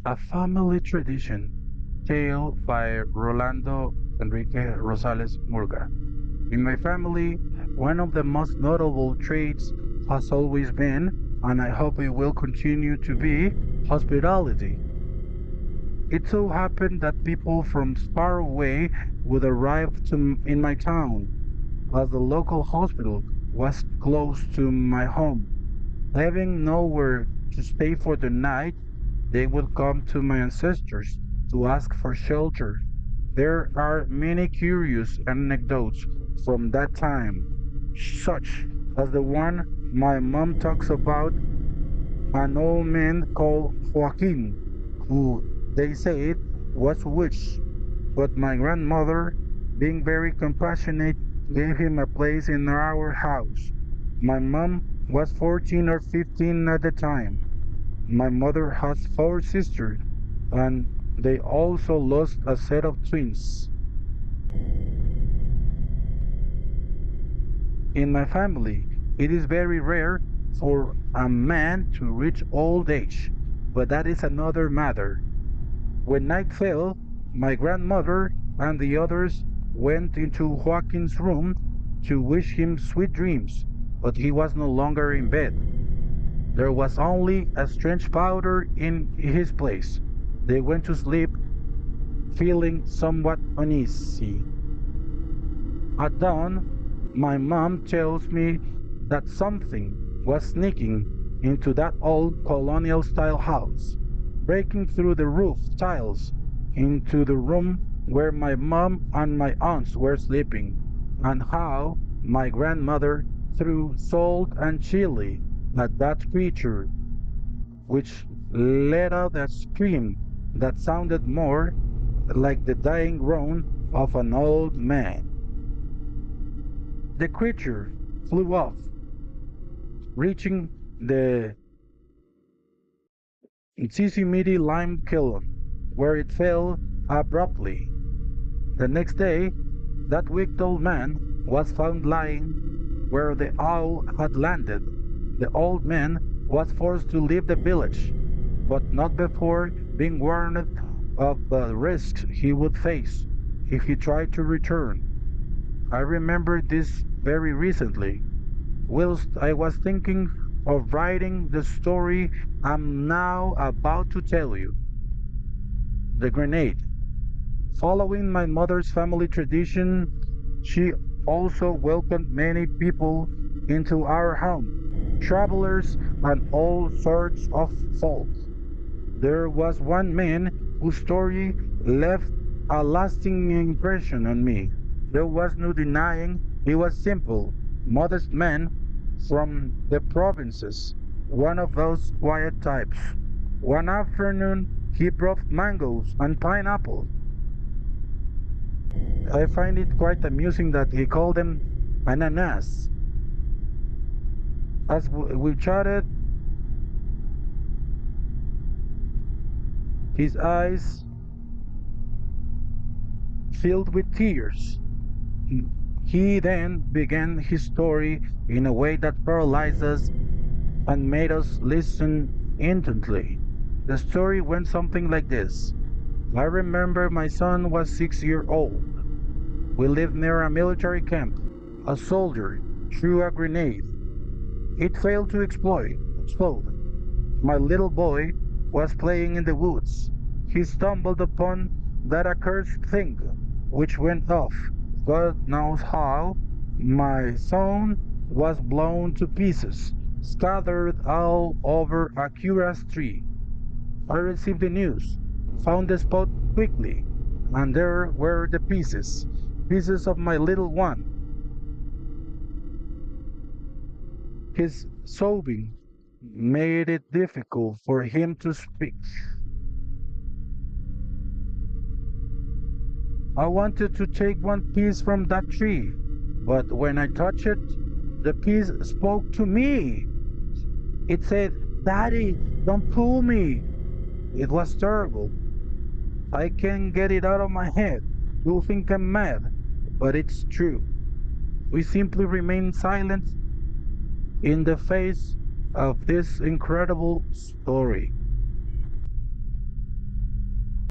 A family tradition tale by Rolando Enrique Rosales Murga. In my family, one of the most notable traits has always been, and I hope it will continue to be, hospitality. It so happened that people from far away would arrive in my town, as the local hospital was close to my home. Having nowhere to stay for the night, they would come to my ancestors to ask for shelter. There are many curious anecdotes from that time, such as the one my mom talks about an old man called Joaquin, who they said was a witch, but my grandmother, being very compassionate, gave him a place in our house. My mom was 14 or 15 at the time. My mother has four sisters, and they also lost a set of twins. In my family, it is very rare for a man to reach old age, but that is another matter. When night fell, my grandmother and the others went into Joaquin's room to wish him sweet dreams, but he was no longer in bed. There was only a strange powder in his place. They went to sleep, feeling somewhat uneasy. At dawn, my mom tells me that something was sneaking into that old colonial style house, breaking through the roof tiles into the room where my mom and my aunts were sleeping, and how my grandmother threw salt and chili at that creature, which let out a scream that sounded more like the dying groan of an old man. The creature flew off, reaching the Yosemite lime kiln, where it fell abruptly. The next day, that wicked old man was found lying where the owl had landed. The old man was forced to leave the village, but not before being warned of the risks he would face if he tried to return. I remember this very recently, whilst I was thinking of writing the story I'm now about to tell you. The grenade. Following my mother's family tradition, she also welcomed many people into our home, travelers and all sorts of folk. There was one man whose story left a lasting impression on me. There was no denying he was simple, modest man from the provinces, one of those quiet types. One afternoon he brought mangoes and pineapples. I find it quite amusing that he called them ananas. As we chatted, his eyes filled with tears. He then began his story in a way that paralyzed us and made us listen intently. The story went something like this. I remember my son was 6 years old. We lived near a military camp. A soldier threw a grenade. It failed to explode. My little boy was playing in the woods. He stumbled upon that accursed thing, which went off. God knows how. My son was blown to pieces, scattered all over a cuirass tree. I received the news, found the spot quickly, and there were the pieces of my little one. His sobbing made it difficult for him to speak. I wanted to take one piece from that tree, but when I touched it, the piece spoke to me. It said, "Daddy, don't pull me." It was terrible. I can't get it out of my head. You'll think I'm mad, but it's true. We simply remained silent in the face of this incredible story.